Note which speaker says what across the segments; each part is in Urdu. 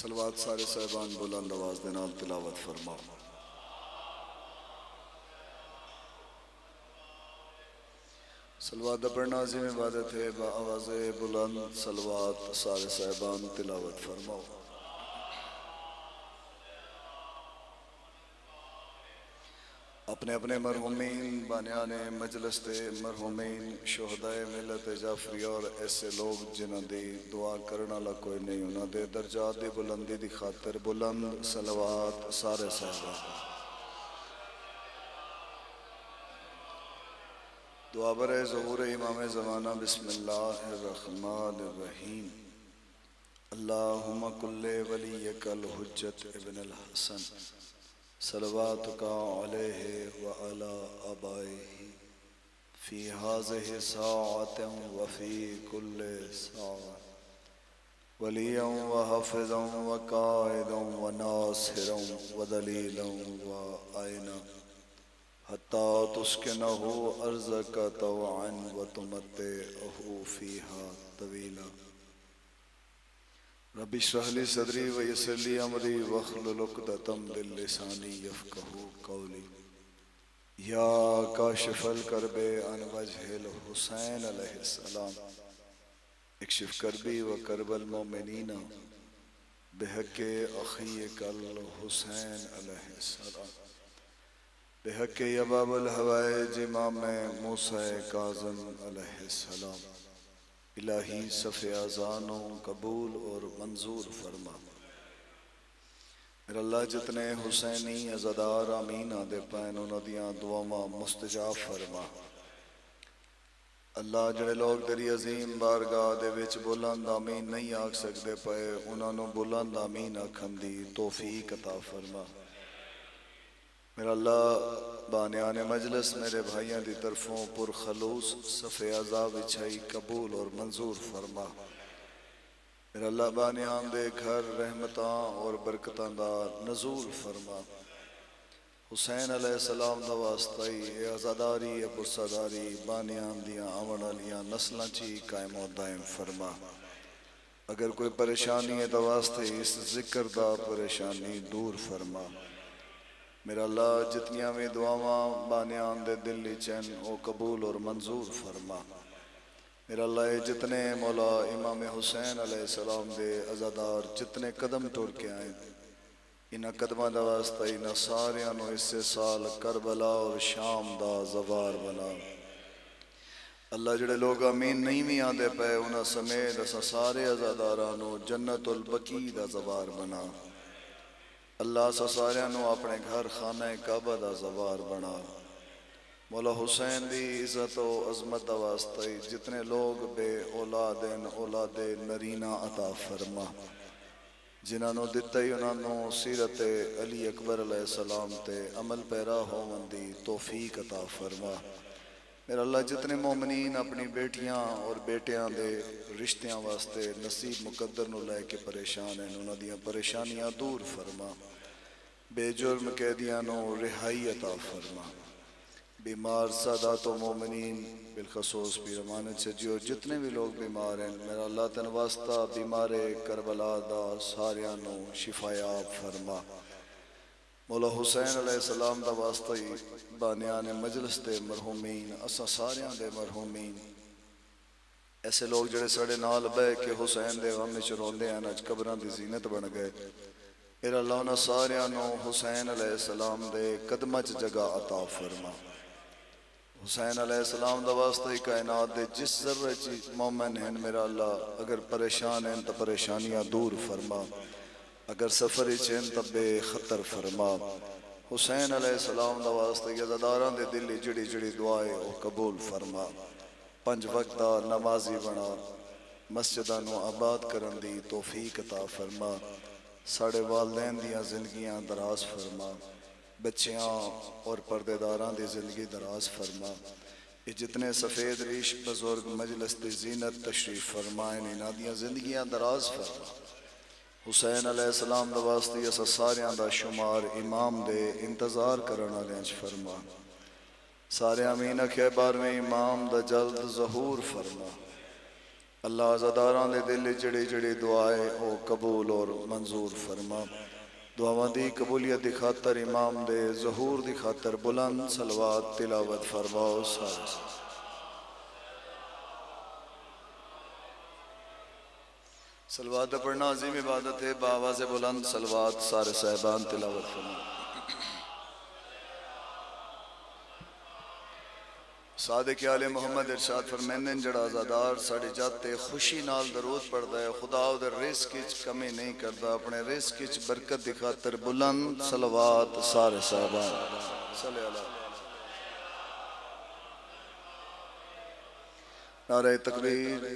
Speaker 1: صلوات سارے صاحبان بلند آواز دے نال تلاوت فرماؤ۔ صلوات دا پڑھنا عظیم عبادت ہے، با آواز بلند صلوات سارے صاحبان تلاوت فرماؤ۔ اپنے اپنے مرحومین بانیان مجلس تے مرحومین شہدائے ملت جعفری اور ایسے لوگ جنہاں دی دعا کرنا لا کوئی نہیں، انہاں دے درجات دی بلندی دی خاطر بلند صلوات سارے صحابہ۔ دعا برے ظہور امام زمانہ بسم اللہ الرحمن الرحیم۔ اللہم کل ولیک الحجت ابن الحسن صلواتک علیہ وعلی آبائہ فی ہذہ ساعت وفی کل ساعت ولیا وحافظا وقائدا وناصرا ودلیلا وعینا حتی تسکنہ ارضک طوعا وتمتعہ فیہا طویلا۔ رب اشرح لی صدری ویسر لی امری واحلل عقدۃ من لسانی یفقہوا قولی۔ یا کاشف الکرب عن وجہ الحسین علیہ السلام اکشف کربی و کرب المؤمنین بحق اخیک الحسین علیہ السلام بحق یباب الحوائج امام موسیٰ کاظم علیہ السلام۔ الہی صفِ اذانوں قبول اور منظور فرما۔ میرا اللہ جتنے حسینی عزادار آمینہ دے پائن انہوں دیاں دعاواں مستجاب فرما۔ اللہ جڑے لوگ تیری عظیم بارگاہ دے وچ بلند آمین نہیں آکھ سکتے پائے انہوں نے بلند آمین آکھن دی توفیق عطا فرما۔ میرا اللہ بانیان مجلس میرے بھائیاں دی طرفوں پر خلوص صفِ عزا بچھائی قبول اور منظور فرما۔ میرا اللہ بانیان دے گھر رحمتاں اور برکتاں دا نزول فرما۔ حسین علیہ السلام دا واسطائی اے عزاداری اے پرساداری بانیان دیاں آمن علیاں نسلاں چی قائم و دائم فرما۔ اگر کوئی پریشانی ہے دا واسطے اس ذکر دا پریشانی دور فرما۔ میرا اللہ جتنیاں میں دعاواں بانیان دے دلی چین او قبول اور منظور فرما۔ میرا اللہ جتنے مولا امام حسین علیہ السلام دے عزادار جتنے قدم ٹور کے آئیں انہاں قدمہ دا واسطہ انہاں ساریانو اس سے سال کربلا اور شام دا زوار بنا۔ اللہ جڑے لوگ امین نہیں بھی آن دے پے انہاں سمیت اسا سارے عزادارانو جنت البقیع دا زوار بنا۔ اللہ سا ساریانو اپنے گھر خانہ کعبہ دا زوار بنا۔ مولا حسین دی عزت و عظمت دا واسطہ جتنے لوگ بے اولادین اولاد نرینہ عطا فرما۔ جنہاں نو دیتا ہی انہاں نو سیرت علی اکبر علیہ السلام تے عمل پیرا ہون دی توفیق عطا فرما۔ میرا اللہ جتنے مومنین اپنی بیٹیاں اور بیٹیاں دے رشتیاں واسطے نصیب مقدر نو لے کے پریشان ہیں انہاں دیاں پریشانیاں دور فرما۔ بے جرم قیدیاں نو رہائی عطا فرما۔ بیمار سادات و مومنین بالخصوص پیر امانت چھجیو جتنے بھی لوگ بیمار ہیں میرا اللہ تن واسطہ بیمار کربلا دا ساریانو شفایاب فرما۔ مولا حسین علیہ السلام دا واسطہ بانیان مجلس دے مرحومین اسا ساریاں دے مرحومین ایسے لوگ جڑے سڑے نال بے کہ حسین دے غم میں چروندے ہیں اج قبران دی زینت بن گئے۔ میرا اللہ انہاں ساریانو حسین علیہ السلام دے قدمچ جگہ عطا فرما۔ حسین علیہ السلام دا واسطہ کائنات دے جس ذرہ چی مومن ہیں میرا اللہ اگر پریشان ہیں تو پریشانیاں دور فرما۔ اگر سفری چین تب بے خطر فرما۔ حسین علیہ السلام دا واسطہ عزاداران دے دلی جڑی جڑی دعائے او قبول فرما۔ 5 وقتہ نمازی بنا مسجدانو آباد کرن دی توفیق عطا فرما۔ ساڑھے والدین دیاں زندگیاں دراز فرما۔ بچیاں اور پردے داران دی زندگی دراز فرما۔ یہ جتنے سفید ریش بزرگ مجلس دی زینت تشریف فرمائیں انہاں دیاں زندگیاں دراز فرما۔ حسین علیہ السلام دا واسطی اسا ساریاں دا شمار امام دے انتظار کرنا لینچ فرما۔ سارے امین اکھے 12ویں امام دا جلد ظہور فرما۔ اللہ عزاداراں دے دل جڑی جڑی دعائے او قبول اور منظور فرما دعاواں دی قبولیت دی خاطر امام دے ظہور دی خاطر بلند صلوات تلاوت فرماؤ سارے صلوات پڑھنا عظیم عبادت ہے بآواز بلند صلوات سارے صاحبان تلاوت فرماؤ صادق آل محمد ارشاد فرمیندن جڑا آزادار ساڑی جاتے خوشی نال درود پڑھدا ہے خدا او دے رزق وچ کمی نہیں کردا اپنے رزق وچ برکت دی خاطر بلند صلوات سارے صاحبان صلی اللہ نعرہ تکبیر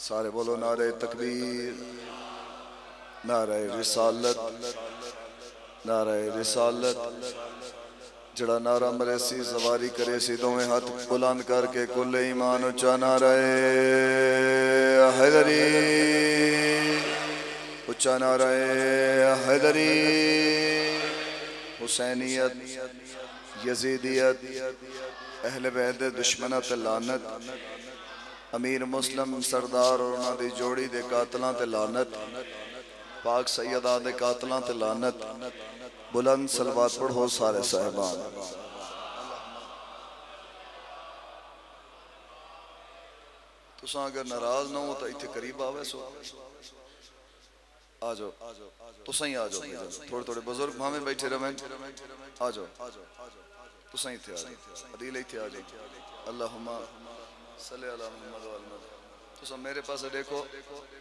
Speaker 1: سارے بولو نعرہ تکبیر نعرہ رسالت نعرہ رسالت جڑا نعرہ مرے سی زواری کرے سی دویں ہاتھ بلند کر کے کل ایمان اچھا نعرہ حیدری اچھا نعرہ حیدری حسینیت یزیدیت اہل بیت دشمنت لعنت امیر مسلم سردار اور انہاں دی جوڑی دے قاتلاں تے لعنت پاک سیدہ دے قاتلاں تے لعنت بلند صلوات پڑھو سارے صاحبان تساں اگر ناراض نہ ہو تو ایتھے قریب آوے سو آجو تساں ہی آجو تھوڑے تھوڑے بزرگ ہمیں بیٹھے رہیں آجو تساں ہی تھے آجو عدیل ایتھے آجو اللہم صلی اللہ محمد والمد تساں میرے پاس دیکھو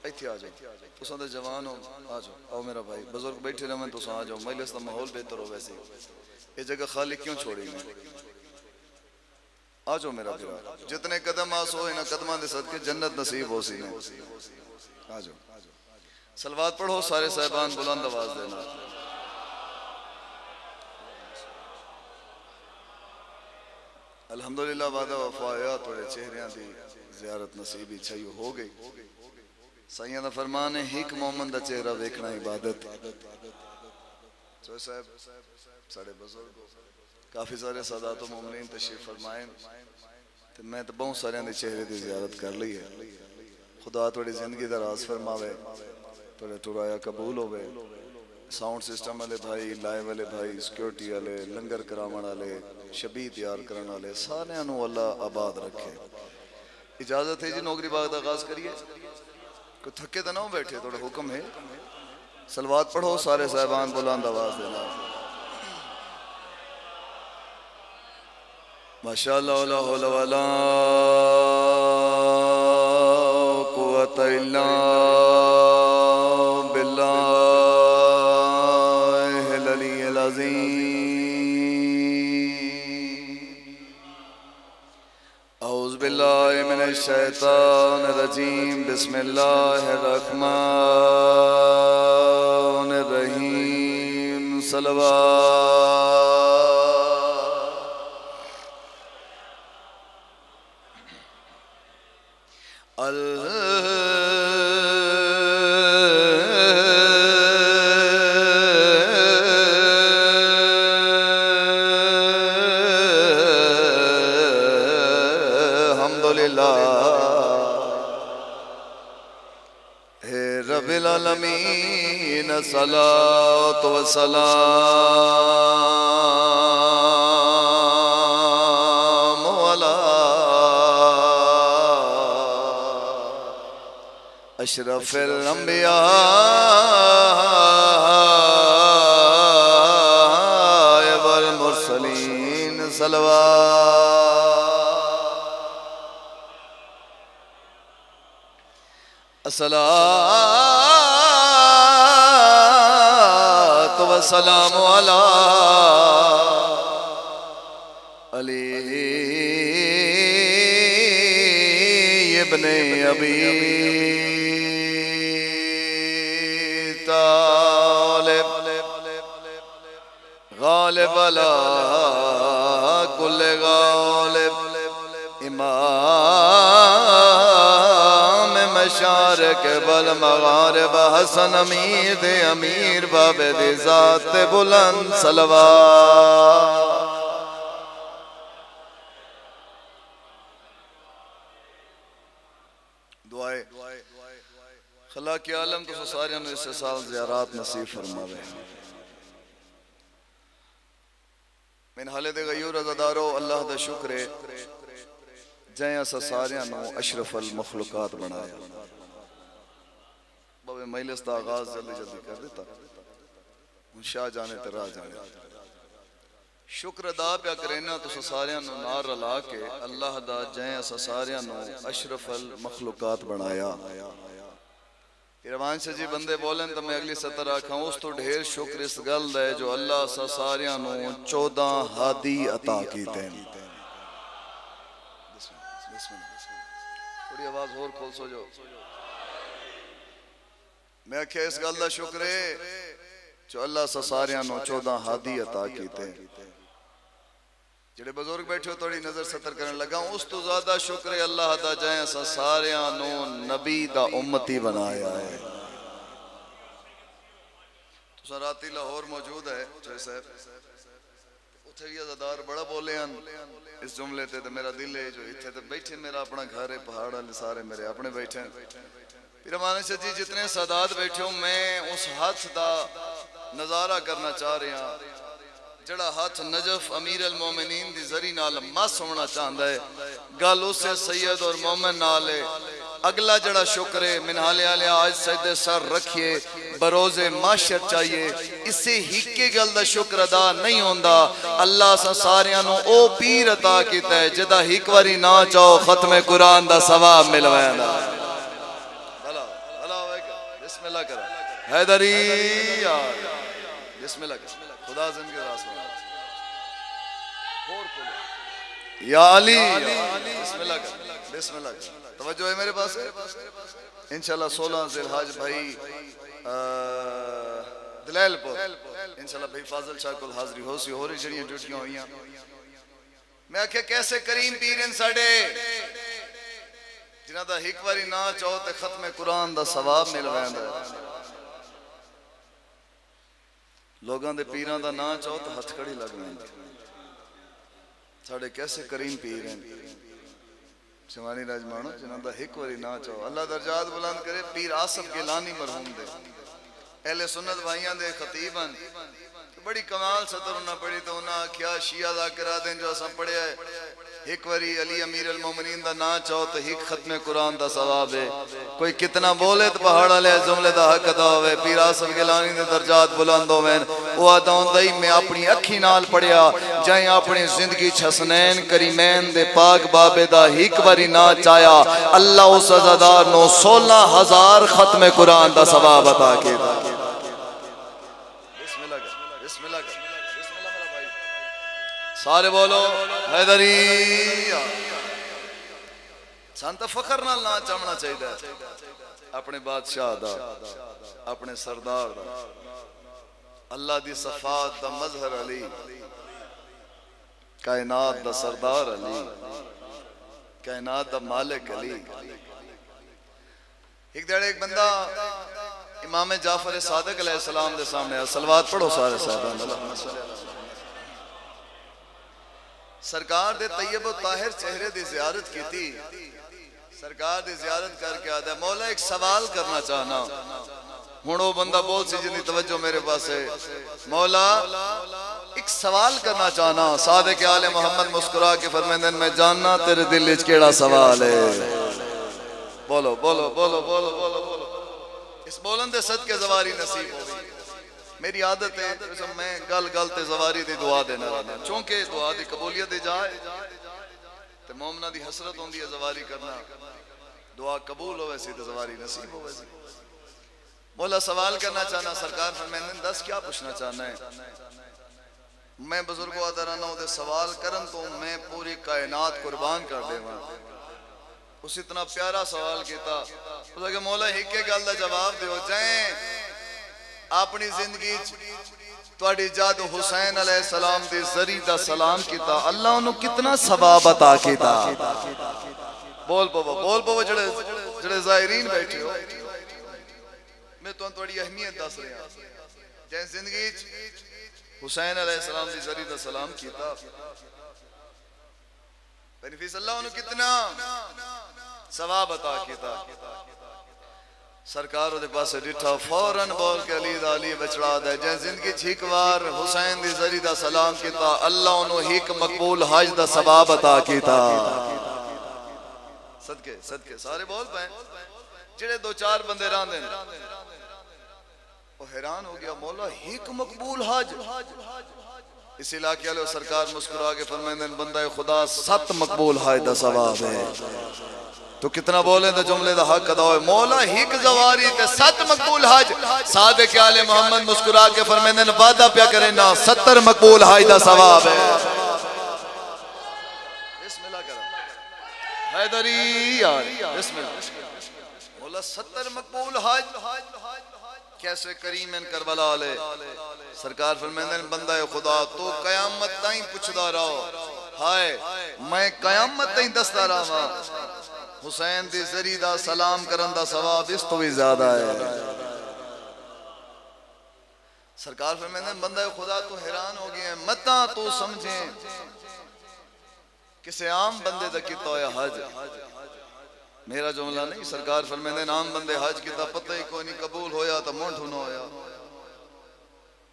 Speaker 1: ایتھے آ جاؤ تساں دے جوان ہو آ جاؤ آؤ میرا بھائی بزرگ بیٹھے رہیں تساں آ جاؤ مجلس دا ماحول بہتر ہو ویسے یہ جگہ خالی کیوں چھوڑی میں آ جاؤ میرا بھائی جتنے قدم آس ہو انہاں قدمان دے صدقے جنت نصیب ہو سی آ جاؤ صلوات پڑھو سارے صاحبان بلند آواز دینا الحمدللہ وعدہ وفایات توڑے چہریاں دی زیارت نصیبی چھائیو ہو گئی سائیاں دا فرمان ہے ہک مومن دا چہرہ ویکھنا عبادت چوئے صاحب ساڑے بزرگ کافی سارے سادات و مومنین تشریف فرمائیں تو میں تو بہت سارے اندے چہرے دی زیارت کر لی ہے خدا توڑی زندگی دراز فرماوے توڑے ٹورایا قبول ہوئے ساؤنڈ سسٹم والے بھائی لائیو والے بھائی سیکیورٹی والے لنگر کرامن والے شبی تیار کرن والے سارے انو اللہ آباد رکھے اجازت ہے جی نوکری باغ دا آغاز کریے کوئی تھکے تو نہ ہو بیٹھے تھوڑا حکم ہے صلوات پڑھو سارے صاحبان بلند آواز دینا ماشاءاللہ لا حول ولا قوت الا باللہ العلی العظیم اعوذ باللہ من الشیطان الرجیم بسم اللہ الرحمن الرحیم صلوات رب العالمین صلاة و سلام علی اشرف الانبیاء والمرسلین صلوات الصلاة والسلام على علی ابن ابی طالب غالب علی کل غالب امام مشارق والمغارب حسن امیر دے امیر باب دے ذات بلند صلوات خلاق عالم تو سارے نے اس سال زیارات نصیب فرماوے من حالے دے غیور عزدارو اللہ دا شکر ہے جائیں اسا ساریاں نو اشرف المخلوقات بنایا بابے مجلس دا آغاز جلدی جلدی کر دیتا ان شاہ جانے تے راہ جانے شکر ادا پیا کرینا تو ساریاں نو نار رلا کے اللہ دا جائیں اسا ساریاں نو اشرف المخلوقات بنایا روان سے جی بندے بولیں تو میں اگلی سطر آکھاں اس تو ڈھیر شکر اس گل دے جو اللہ سا ساریاں نو 14 ہادی عطا کیتے ہیں تھوڑی آواز اور کھول سو جو میں اکھے اس گل دا شکر ہے جو اللہ سا ساریاں نو 14 ہادی عطا کیتے ہیں جڑے بزرگ بیٹھے ہو تھوڑی نظر سطر کرنے لگا اس تو زیادہ شکر ہے اللہ دا جائیں اسا ساریاں نو نبی دا امتی بنایا ہے تو سراتی لاہور موجود ہے چھوئے صاحب اتھے بھی عزدار بڑا بولے ہیں اس جملے تے میرا دل ہے جو اتھے تے بیٹھے میرا اپنا گھر ہے پہاڑ والے سارے میرے اپنے بیٹھے ہیں پھر ہمانے سے جی جتنے سادات بیٹھے ہوں میں اس ہاتھ دا نظارہ کرنا چاہ رہے ہیں جڑا ہاتھ نجف امیر المومنین دی ذری نال مس ہونا چاہندا ہے گل اسے سید اور مومن نال ہے اگلا جڑا شکر ہے منحالے والے آج سجدے سر رکھیے بروز معاشر چاہیے اسے ہکے گل دا شکر ادا نہیں ہوندا اللہ سا ساریاں نو او پیر عطا کیتا ہے جدا ہک واری نہ چاہو ختم قرآن دا ثواب ملویندا بسم اللہ کرو حیدری بسم اللہ کرو خدا زندگی راس میں یا علی بسم اللہ کر بسم اللہ کر توجہ ہے میرے پاس انشاءاللہ 16 ذی الحج بھائی دلیل پر انشاءاللہ بھائی فاضل شاہ کو حاضری ہو سی ہو رہی جڑیاں ڈیوٹیاں ہوئیاں میں آکھے کیسے کریم پیرن ساڑے جنہ دا ہک واری نہ چاہو تے ختم قرآن دا ثواب ملوین دا لوگاں دے پیران دا نا چاہو تو ہتھ کڑی لگ رہے ہیں ساڑھے کیسے کریم پیر ہیں شمانی راجمانو جنہاں دا ہک وری نا چاہو اللہ درجات بلند کرے پیر آصف گیلانی مرحوم دے اہل سنت بھائیاں دے خطیباں بڑی کمال سطر انہاں پڑھی تو انہاں کیا شیعہ ذاکرہ دیں جو اساں پڑھے ہے ہک وری علی امیر المومنین دا نا چاہو تو ہک ختم قرآن دا ثواب ہے کوئی کتنا بولے تو پہاڑا لے جملے دا حق ادا ہوئے پیر آصف گیلانی دے درجات بلند ہوئے وہ آدھاؤں دائی میں اپنی اکھی نال پڑھیا جائیں اپنی زندگی چھسنین کریمین دے پاک بابے دا ہک وری نا چایا اللہ اس عزادار نو 16,000 ختم قرآن دا ثواب عطا کی دا بسم اللہ میرا بھائی سارے بولو حیدری سانتا فخر نال نہ چمنا چاہیے اپنے بادشاہ دا اپنے سردار دا اللہ دی صفات دا مظہر علی کائنات دا سردار علی کائنات دا مالک علی ایک دیڑے ایک بندہ امام جعفر صادق علیہ السلام دے سامنے صلوات پڑھو سارے صاحبان سرکار دے طیب و طاہر چہرے دی زیارت کی تھی سرکار دی زیارت کر کے آدھا مولا ایک سوال کرنا چاہنا ہونو بندہ بول سی جنی توجہ میرے پاس ہے مولا ایک سوال کرنا چاہنا صادق آل محمد مسکرا کے فرمیندن میں جاننا تیرے دل اچ کیڑا سوال ہے بولو بولو بولو بولو بولو بولو اس بولندے صدقے زواری نصیب ہوئی میری عادت ہے میں گل گل تے زواری دی دعا دینا رہنا چونکہ دعا دی قبولیت دی جائے تے مومنہ دی حسرت ہوندی ہے زواری کرنا دعا قبول ہوئے سی تے زواری نصیب ہوئے سی مولا سوال کرنا چاہنا سرکار فرمیندن دس کیا پوچھنا چاہنا ہے میں بزرگوں آدھا رہنا ہوں دے سوال کرن تو میں پوری کائنات قربان کر دے وہاں اس اتنا پیارا سوال کیتا اس کہ مولا ہی کے گل دا جواب دے ہو جائیں اپنی زندگی توڑی جاد حسین علیہ السلام دی ذری دا سلام کیتا اللہ انہوں کتنا ثواب عطا کیتا بول پو جڑے ظاہرین بیٹھے ہو میں تو توڑی اہمیت دس رہے ہیں جائیں زندگی حسین علیہ السلام دی ذری دا سلام کیتا بنفیس اللہ انہوں کتنا ثواب عطا کیتا سرکار دے پاسے ڈٹھا فوراً بول کے علی دا علی بچڑا دے جے زندگی چھیکوار حسین دی ذری دا سلام کیتا اللہ انہوں ہیک مقبول حج دا ثواب عطا کیتا صدقے صدقے سارے بول پائیں جڑے دو چار بندے ران دیں وہ حیران ہو گیا مولا ہیک مقبول حج اس علاقے والے سرکار مسکرا کے فرمائیں بندہ خدا 7 مقبول حج دا ثواب ہے تو کتنا بولیں تو جملے دا حق ادا ہوئے مولا ہیک زواری تے 7 مقبول حج صادق آل محمد مسکرا کے فرمائیں وعدہ پیا کریں نا 70 مقبول حج دا ثواب ہے بسم اللہ کرو حیدری یار بسم اللہ مولا 70 مقبول حج کیسے کریم ان کربلا لے سرکار فرمائیں بندہ خدا تو قیامت تائیں پوچھدا رہو ہائے میں قیامت تائیں دستا رہا حسین دی ذری دا سلام کرن دا ثواب اس تو بھی زیادہ ہے سرکار فرمائیں بندہ خدا تو حیران ہو گئے متا تو سمجھیں کسے عام بندے دا کیتا ہویا حج میرا جملہ نہیں سرکار فرمائیں عام بندے حج کیتا پتہ ہی کوئی نہیں قبول ہویا تو مونٹھو نہ ہویا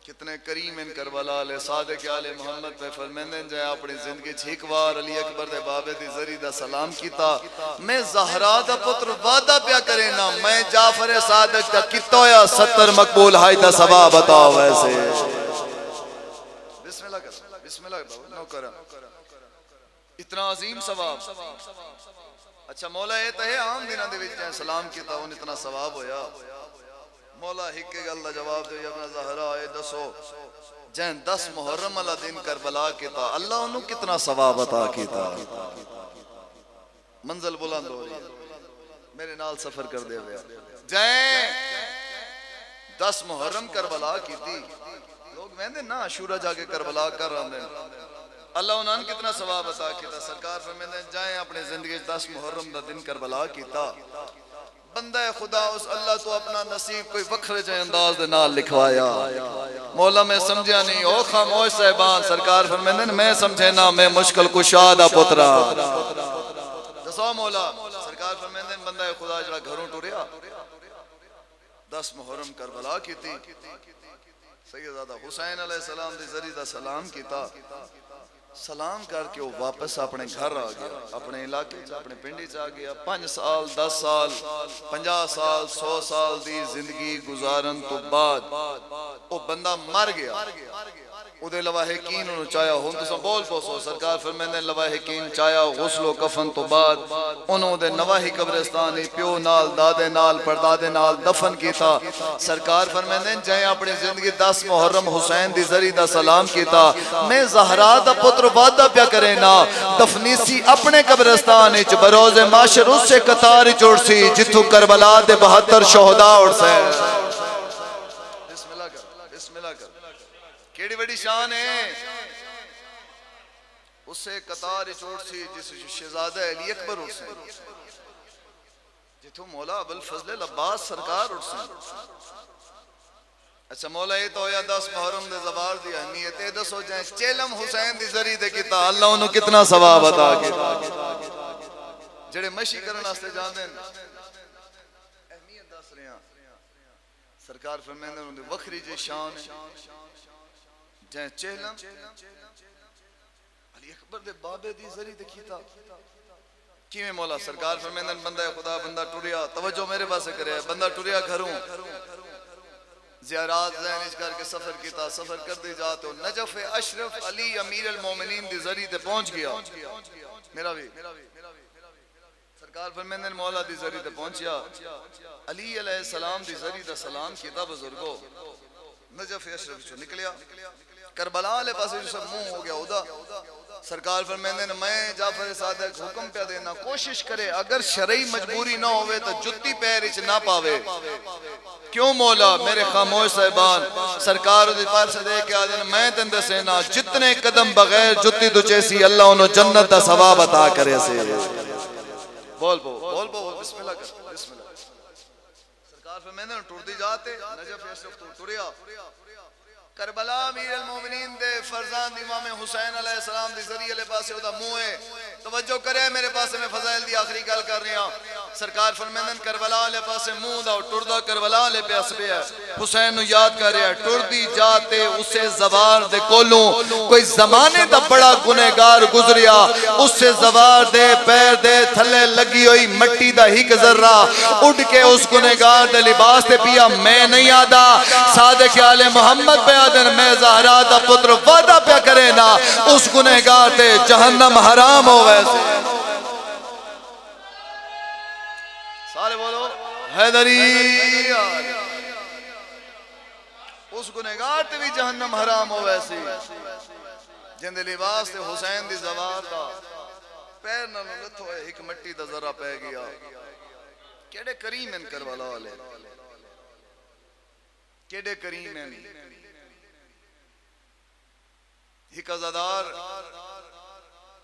Speaker 1: کتنے کریم ان کربلا لے صادق آل محمد پہ فرمائیں جائے اپنی زندگی چھیکوار علی اکبر دے بابے دی ذری دا سلام کیتا میں زہرا دا پتر وعدہ پیا کرے نا میں جعفر صادق دا کیتا ہویا 70 مقبول حج دا ثواب عطا ویسے بسم اللہ کر بسم اللہ نو کرا اتنا عظیم ثواب اچھا مولا یہ تو ہے عام دنوں دے وچ جائیں سلام کیتا ان اتنا ثواب ہویا مولا ہک گل دا جواب دے اپنا زہرا اے دسو جائیں 10 محرم والا دن کربلا کیتا اللہ انہوں کتنا ثواب عطا کیتا منزل بلند ہو رہی ہے میرے نال سفر کر دے ہوئے جائیں 10 محرم کربلا کیتی لوگ ویندے نا عاشورہ جا کے کربلا کر رہے ہیں اللہ انہوں نے کتنا ثواب عطا کیتا سرکار فرمائیں جائیں اپنے زندگی 10 محرم دا دن کربلا کیتا بندہ خدا اس اللہ تو اپنا نصیب کوئی وکھرے جائے انداز دے نال لکھوایا مولا میں سمجھا نہیں او خاموش صاحبان سرکار فرمائیں میں سمجھے نا میں مشکل کشادہ پترا دسو مولا سرکار فرمائیں بندہ خدا جڑا گھروں ٹوریا 10 محرم کربلا کیتی سیدزادہ حسین علیہ السلام دی ذری دا سلام کیتا سلام کر کے وہ واپس اپنے گھر آ گیا اپنے علاقے اپنے پنڈی چاہ گیا 5 سال 10 سال 50 سال 100 سال دی زندگی گزارن تو بعد وہ بندہ مر گیا او دے لواحقین انہوں چاہیا ہوں تو سب بول پوسو سرکار فرمائیں لواحقین چاہیا غسل و کفن تو بعد انہوں دے نواحی قبرستانی پیو نال دادے نال پردادے نال دفن کیتا سرکار فرمائیں جائیں اپنی زندگی 10 محرم حسین دی ذری دا سلام کیتا میں زہرا دا پتر وعدہ پیا کرے نا دفنیسی اپنے قبرستانی چ بروز معاشر اس سے قطار چوڑ سی جتھو کربلا دے 72 شہداء اڑ سے بسم اللہ کر کیڑی بڑی شان ہے اس سے قطار چوڑ سی جس شہزادہ علی اکبر اڑ سے جتھو مولا ابوالفضل العباس سرکار اڑ سے اچھا مولا یہ تو ہویا 10 محرم دے زوار دی اہمیت ہے دسو جائیں چیلم حسین دی ذری دے کیتا اللہ انہوں کتنا ثواب عطا کیتا جڑے مشی کرن واسطے جان دیں اہمیت دس رہے ہیں سرکار فرمائیں انہوں نے وکھری جی شان جائیں چیلم علی اکبر دے بابے دی ذری دے کیتا کیویں مولا سرکار فرمائیں بندہ خدا بندہ ٹریا توجہ میرے پاسے کرے بندہ ٹریا گھروں زیارات زینج کر کے سفر کیتا سفر کر دی جاتے ہو نجف اشرف علی امیر المومنین دی ذری تے پہنچ گیا میرا بھی سرکار فرمائیں مولا دی ذری تے پہنچیا علی علیہ السلام دی ذری دا سلام کیتا بزرگو نجف اشرف چو نکلیا کربلا علیہ پاس جو سب منہ ہو گیا ادا سرکار فرمائیں میں جعفر صادق حکم پہ دینا کوشش کرے اگر شرعی مجبوری نہ ہوئے تو جتی پیر اچھ نہ پاوے کیوں مولا میرے خاموش صاحبان سرکار دی پار سے دے کے آدھے میں تندے سینا جتنے قدم بغیر جتی دو چیسی اللہ انہوں جنت دا ثواب عطا کرے سے بول بو بسم اللہ کر بسم اللہ سرکار فرمائیں ٹور دی جاتے نجف اشرف تو ٹوریا کربلا امیر المومنین دے فرزان امام حسین علیہ السلام دی ذریعے لے پاسے ہوتا موئے توجہ کرے میرے پاسے میں فضائل دی آخری گل کر رہی ہوں سرکار فرمیندن کربلا لے پاسے منہ دا ٹردا کربلا لے پیاس پیا حسین نو یاد کر رہا ٹردی جاتے اسے زوار دے کولوں کوئی زمانے دا بڑا گنہگار گزریا اسے زوار دے پیر دے تھلے لگی ہوئی مٹی دا ہی ذرہ اڑ کے اس گنہگار دے لباس تے پیا میں نہیں آدھا صادق آل محمد پہ آدھن میں زہرا دا پتر وعدہ پہ کرے نا اس گنہگار تے جہنم حرام ہو ویسے سارے بولو حیدری اس گنہگار تے بھی جہنم حرام ہو ویسی جن دے لباس تے حسین دی زوار دا پیر نہ لت ہوئے ایک مٹی دا ذرہ پہ گیا کیڑے کریم ان کربلا والے کیڑے کریم ان ایک عزادار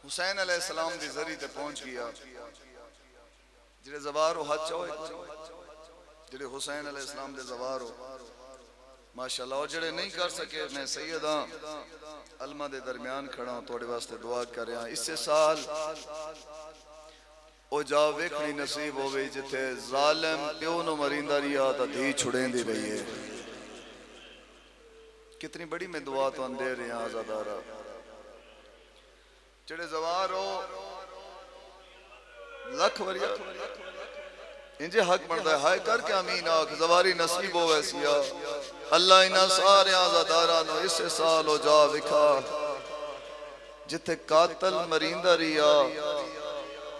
Speaker 1: حسین علیہ السلام دی ذریعے تے پہنچ گیا جڑے زوارو حج ہوئے جڑے حسین علیہ السلام دے زوارو ماشاءاللہ اور جڑے نہیں کر سکے میں سیدہ علمہ دے درمیان کھڑا ہوں توڑے واسطے دعا کر رہا ہوں اس سے سال او جا ویکھنی نصیب ہوئے جتے ظالم پیو نو مریندہ ریا تا دھی چھڑیں دی رہی ہے کتنی بڑی میں دعا تو اندے رہے ہیں آزادارہ جڑے زوار ہو لکھ وریا انجھے حق بڑھتا ہے ہائے کر کے امین آکھ زواری نصیب ہو ویسیا اللہ انہا سارے آزادارہ نو اس سے سال ہو جا وکھا جتے قاتل مریندہ ریا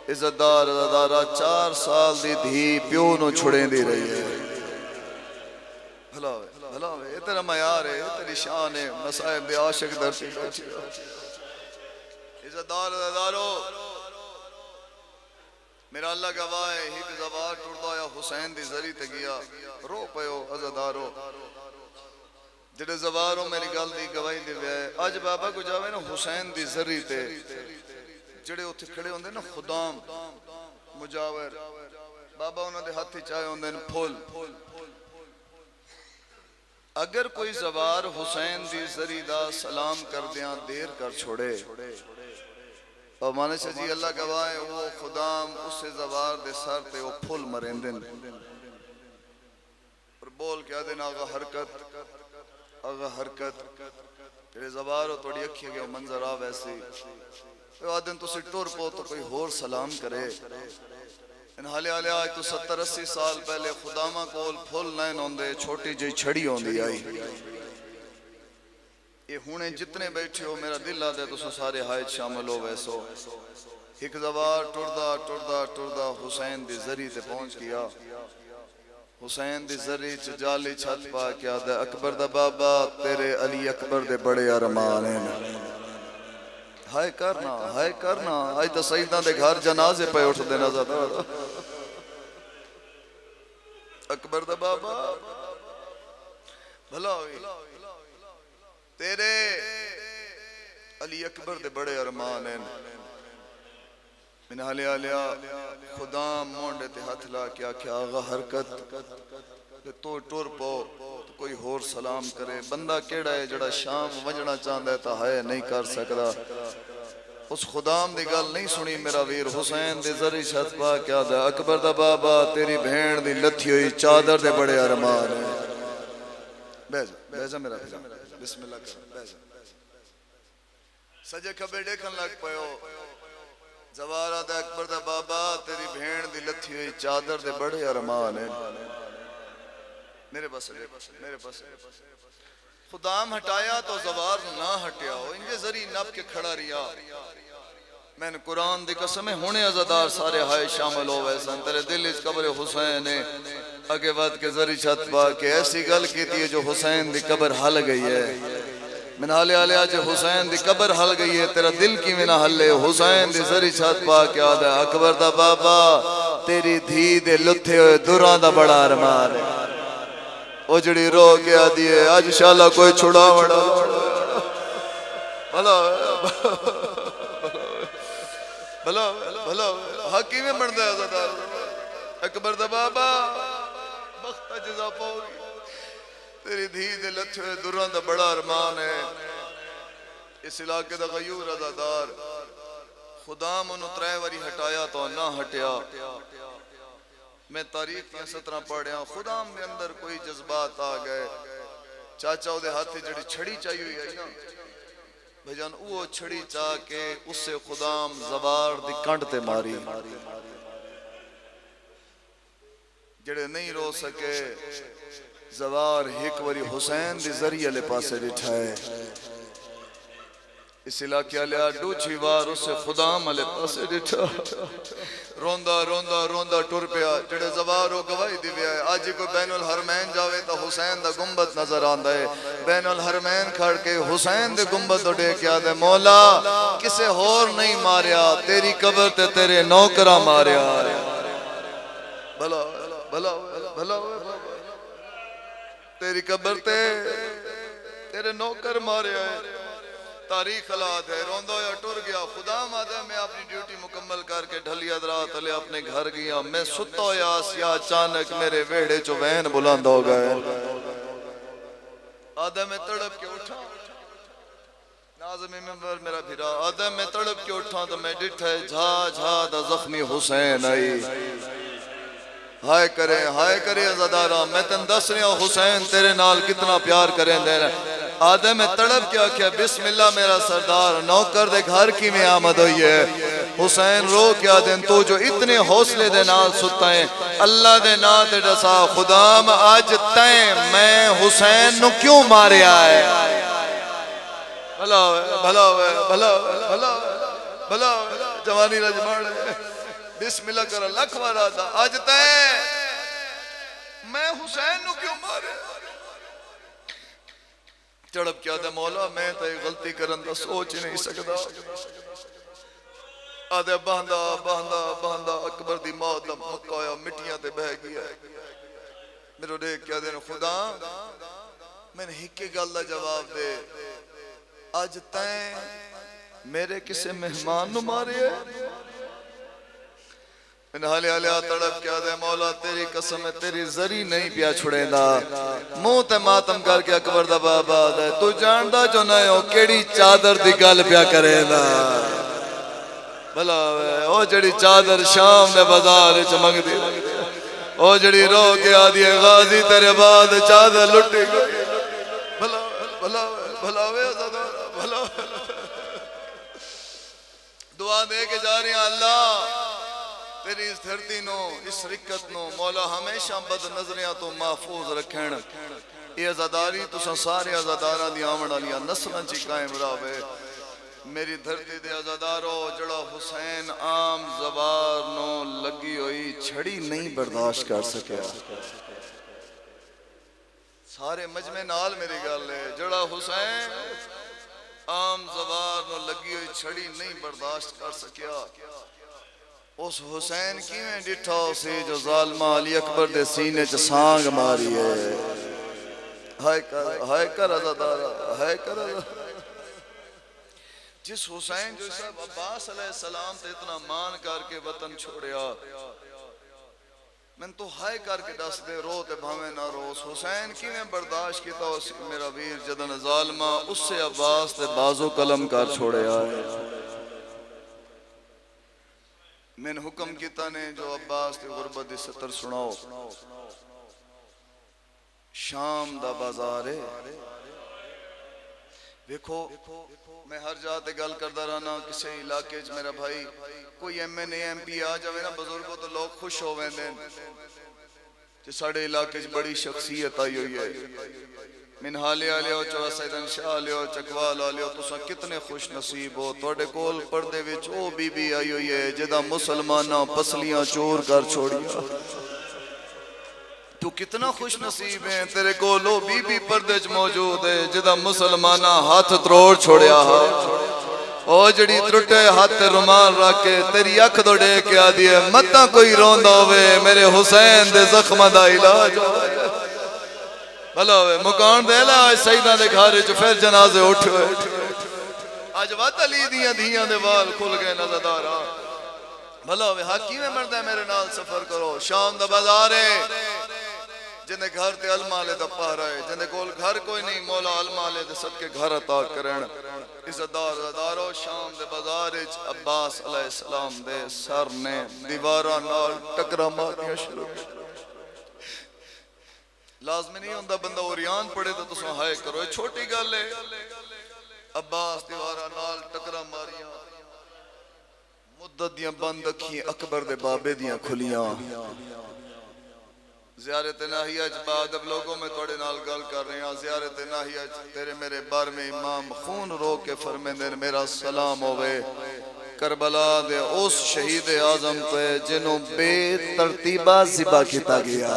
Speaker 1: عزتدار عزادارہ 4 سال دی دھی پیو نو چھڑیں دی رہی ہے بھلا ہوئے یہ تیرا معیار ہے یہ تیری شان ہے مسائب دے عاشق در سے بیٹھی عزتدار عزادارو میرا اللہ گواہ ہے ایک زوار ٹردہ یا حسین دی ذریعے تے گیا رو پیو عزتدارو جڑے زواروں میری گل دی گواہی دے وے آج بابا کو جاوے نا حسین دی ذریعے تے جڑے اتھے کھڑے ہوندے نا خدام مجاور بابا انہوں دے ہاتھی چاہے ہوندے نا پھول اگر کوئی زوار حسین دی ذریعے دا سلام کر دیاں دیر کر چھوڑے اور مانے سے جی اللہ گواہ ہے وہ خدام اس سے زوار دے سر تے وہ پھول مرین دن اور بول کیا دن آغا حرکت تیرے زوار ہو توڑی اکھیے گئے منظر آ ویسی آدھن تو سٹور پو تو کوئی ہور سلام کرے ان حالے آلے آج تو 70-80 سال پہلے خدامہ کول پھول نائن ہوندے چھوٹی جی چھڑی ہوندی آئی یہ ہونے جتنے بیٹھے ہو میرا دل آدھے تو سارے حائد شامل ہو ویسو ایک زوار ٹردہ حسین دی ذریعے تے پہنچ گیا حسین دی ذریعے جالی چھت پا کیا دے اکبر دا بابا تیرے علی اکبر دے بڑے ارمان ہیں ہائے کرنا آج تا سیدنا دے گھر جنازے پہ اٹھ دینا زیادہ اکبر دا بابا بھلا ہوئی تیرے علی اکبر دے بڑے ارمان ہیں من حالی آلیا خدام مونڈے تے ہاتھ لا کیا آغا حرکت تو ٹور پو کوئی ہور سلام کرے بندہ کیڑا ہے جڑا شام وجنا چاندہ ہے تا ہے نہیں کر سکتا اس خدام دی گل نہیں سنی میرا ویر حسین دے ذری شت پا کیا دا اکبر دا بابا تیری بھین دی لتھی ہوئی چادر دے بڑے ارمان ہیں بیجا میرا بسم اللہ کر سجے کھبے دیکھن لگ پہو زوارہ دا اکبر دا بابا تیری بھین دی لتھی ہوئی چادر دے بڑے ارمان ہیں میرے پاس خدام ہٹایا تو زوار نہ ہٹیا ہو انجھے ذری نب کے کھڑا ریا میں نے قرآن دی قسم ہے ہونے عزادار سارے ہائے شامل ہو ویسا تیرے دل اس قبر حسین ہے اگے بات کے ذری چھت پا کے ایسی گل کی تھی جو حسین دی قبر حل گئی ہے من حالے آلے آج حسین دی قبر حل گئی ہے تیرا دل کی میں نہ حلے حسین دی ذری چھت پا کے آدھا اکبر دا بابا تیری دھی دے لتھے ہوئے دوران دا بڑا ارمان ہے اجڑی رو گیا دیئے آج شاءاللہ کوئی چھڑا وڑا بھلا حقیمی مردہ ہے عزادار اکبر دا بابا بخت جزا پاؤگی تیری دھی دے لتھے دران دا بڑا ارمان ہے اس علاقے دا غیور عزادار خدا منو ترائے وری ہٹایا تو نہ ہٹیا میں تاریخ کی سطرہ پڑھیا خدا میں اندر کوئی جذبات آ گئے چاچا دے ہاتھ جڑی چھڑی چاہی ہوئی ہے نا بھائی جان وہ چھڑی چاہ کے اس سے خدام زبار دی کنڈ تے ماری جڑے نہیں رو سکے زوار ایک وری حسین دی ذریعہ لے پاسے لٹھائے اس علاقے لیا ڈوچھی وار اس سے خدام لے پاسے لٹھا روندہ روندہ روندہ ٹر پیا جڑے زوار ہو گواہی دی بیا ہے آج کوئی بین الحرمین جاوے تا حسین دا گنبد نظر آندہ ہے بین الحرمین کھڑ کے حسین دے گنبد تو دے کیا دے مولا کسے ہور نہیں ماریا تیری قبر تے تیرے نوکرہ ماریا بھلا بھلا بھلا تیری قبر تے تیرے نوکر مارے آئے تاریخ حالات ہے روندہ یا ٹر گیا خدا مادہ میں اپنی ڈیوٹی مکمل کر کے ڈھلی ادرات علیہ اپنے گھر گیا میں ستا یا آسیا اچانک میرے ویڑے چو وین بلند ہو گئے آدم میں تڑپ کے اٹھا ناظمی ممبر میرا بھیرا آدم میں تڑپ کے اٹھا تو میں ڈٹھے جھا جھا دا زخمی حسین آئی ہائے کرے عزادارہ میں تن دس رہا حسین تیرے نال کتنا پیار کریں دے رہے آدم میں تڑپ کیا کیا بسم اللہ میرا سردار نوکر دے گھر کی میں آمد ہوئی ہے حسین رو کیا دن تو جو اتنے حوصلے دے نال ستا ہے اللہ دے نا تے ڈسا خدام آج تائیں میں حسین نو کیوں مارے آئے بھلا ہوئے بھلا ہوئے بھلا ہوئے بھلا ہوئے بھلا ہوئے جوانی رجمار لے بسم اللہ کر لکھ وارا تھا آج تے میں حسین نو کیوں مارے چڑپ کیا دے مولا میں تے غلطی کرن دا سوچ نہیں سکتا آدھے باندھا باندھا باندھا اکبر دی موت دا مکایا مٹیاں تے بہ گیا میرے دیکھ کیا دے خدا میں نے ہکی گل دا جواب دے آج تائیں میرے کسے مہمان نو مارے ہے میں نے حالی حالی تڑپ کیا دے مولا تیری قسم ہے تیری ذری نہیں پیا چھڑے دا منہ تے ماتم کر کے اکبر دا بابا دے تو جاندہ جو نئے ہو کیڑی چادر دی گل پیا کرے دا بھلا او جڑی چادر شام نے بازار چمک دی او جڑی رو کے آدھی غازی تیرے بعد چادر لٹی گئی بھلا بھلا بھلا بھلا دعا دے کے جا رہی ہیں اللہ تیری اس دھرتی نو اس رکت نو مولا ہمیشہ بد نظریاں تو محفوظ رکھیں یہ عزاداری تو سارے عزادارہ دی آمڑا لیا نسلن چی قائم راوے میری دھرتی دے عزادارو جڑا حسین عام زبار نو لگی ہوئی چھڑی نہیں برداشت کر سکیا سارے مجمع نال میری گل ہے جڑا حسین عام زبار نو لگی ہوئی چھڑی نہیں برداشت کر سکیا اس حسین کی میں ڈٹھا اسے جو ظالمہ علی اکبر دے سینے چ سانگ ماری ہے ہائے کر عزادارہ ہائے کر عزادارہ جس حسین جو صاحب عباس علیہ السلام تے اتنا مان کر کے وطن چھوڑیا میں تو ہائے کر کے دس دے رو تے بھامے نہ رو اس حسین کی میں برداشت کیتا اس میرا ویر جدن ظالمہ اس سے عباس تے بازو قلم کر چھوڑیا ہے میں نے حکم کیتا نے جو عباس تے غربت دی ستر سناؤ شام دا بازار ہے دیکھو میں ہر جاتے گل کردہ رہنا کسی علاقے جو میرا بھائی کوئی M N A M P آ جاوے نا بزرگوں تو لوگ خوش ہو وین دیں کہ ساڑھے علاقے جو بڑی شخصیت آئی ہوئی ہے منحالی آلے ہو چوہ سیدن شاہ آلے ہو چکوال آلے ہو تو سا کتنے خوش نصیب ہو توڑے کول پردے وچ او بی بی آئی ہوئی ہے جدہ مسلمانہ پسلیاں چور کر چھوڑیا تو کتنا خوش نصیب ہیں تیرے کو لو بی بی پردج موجود ہے جدہ مسلمانہ ہاتھ تروڑ چھوڑیا او جڑی ترٹے ہاتھ رمال راکے تیری اکھ دو ڈے کیا دیئے متہ کوئی روندہ ہوئے میرے حسین دے زخمہ دا علاج بھلا ہوئے مکان دے لا سیدہ دے گھارے جو پھر جنازے اٹھوئے آج وات علی دیاں دیاں دے وال کھل گئے نزدارہ بھلا ہوئے حقی میں مردہ میرے نال سفر کرو شام دا بازارے جنے گھر تے علمالے دا پہرا ہے، جنے کول گھر کوئی نہیں مولا علمالے دے صدقے گھر عطا کرن۔ عزتدار عزتدارو شام دے بازار وچ عباس علیہ السلام دے سر نے دیواراں نال ٹکرا مارنیاں شروع کر۔ لازمی نہیں ہوندا بندہ اوریان پڑے تو تساں ہائے کرو، یہ چھوٹی گل ہے۔ عباس دیواراں نال ٹکرا ماریاں، مدت دیاں بند اکھیں اکبر دے بابے دیاں کھلیاں۔ زیارت ناہیہ بعد اب لوگوں میں توڑے نال گل کر رہے ہیں۔ زیارت ناہیہ تیرے میرے بار میں امام خون رو کے فرمیندے میرا سلام ہوئے کربلا دے اس شہید اعظم پہ جنہوں بے ترتیبہ ذبح کیتا گیا۔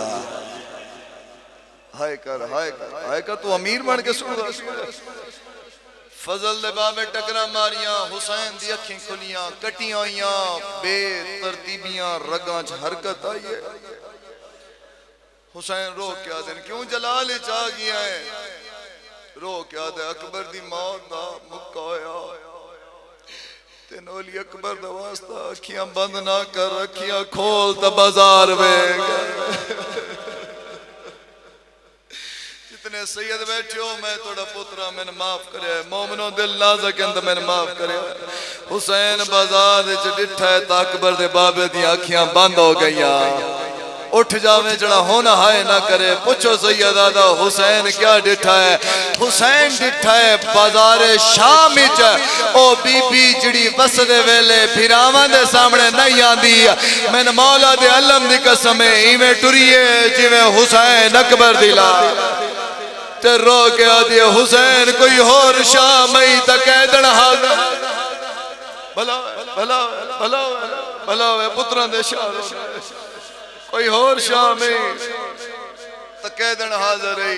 Speaker 1: ہائے کر ہائے کر ہائے کر، تو امیر بن کے سن رہا۔ فضل دے بابے ٹکرا ماریاں، حسین دی اکھیں کھلیاں، کٹیاں ہوئیاں، بے ترتیبیاں رگاں چ حرکت آئیے۔ حسین رو کیا دن کیوں جلال چاہ گیا ہے، رو کیا دے اکبر دی موت دا مکہ ہویا۔ تینولی اکبر دا واسطہ اکھیاں بند نہ کر، اکھیاں کھول تا بازار میں جتنے سید بیٹھے ہو میں توڑا پترہ میں نے معاف کرے، مومنوں دل نازک اندر میں نے معاف کرے۔ حسین بازار دے ڈٹھا ہے تا اکبر دے بابے دی اکھیاں بند ہو گئیاں۔ اٹھ جاویں جڑا ہونا ہائے نہ کرے، پوچھو سید دادا حسین کیا ڈٹھا ہے؟ حسین ڈٹھا ہے بازار شام وچ او بی بی جڑی وسدے ویلے پھراواں دے سامنے نہیں آندی۔ میں نے مولا دے علم دی قسم ایویں ٹریے جویں حسین اکبر دی لا تے رو کے آدھی حسین کوئی ہور شام ہی تکیدن حاضر بھلا بھلا بھلا بھلا پتران دے شاہ کوئی ہور شام ہی تکیدن حاضر ہی۔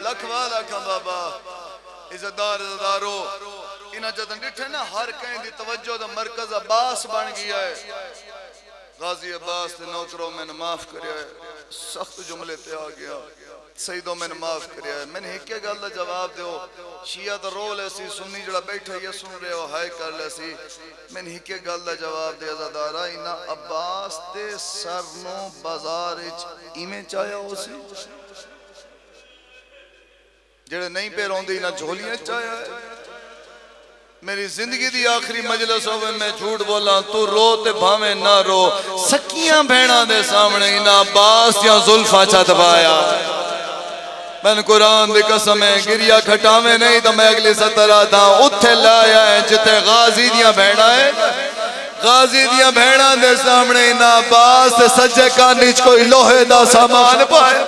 Speaker 1: لکھوا لکھا بابا عزتدار عزتدارو انہاں جدن ڈٹھے نا ہر کہیں دی توجہ دا مرکز عباس بن گیا ہے۔ غازی عباس تے نوکروں میں نے معاف کریا ہے، سخت جملے تے آ گیا، سیدوں میں نے معاف کریا ہے۔ میں نے ایک گل دا جواب دیو، شیعہ دا رول ایسی سنی جڑا بیٹھا یہ سن رہے ہو ہائے کر لیسی۔ میں نے ایک گل دا جواب دیا عزتدارا انہا عباس تے سرنوں بازار ایمیں چاہیا ہو سی جڑے نہیں پہ روندے انہا جھولیاں چاہیا ہے۔ میری زندگی دی آخری مجلس ہوئے میں جھوٹ بولا تو رو تے بھامے نہ رو، سکیاں بھیڑاں دے سامنے انہا عباس یا زلفہ چا دبایا۔ میں قرآن دی قسم ہے گریا کھٹاویں نہیں تو میں اگلی سترہ تھا اتھے لایا ہے جتے غازی دیاں بھیڑا ہے۔ غازی دیاں بھیڑاں دے سامنے انہا عباس تے سجے کانچ کوئی لوہے دا سامان پائے،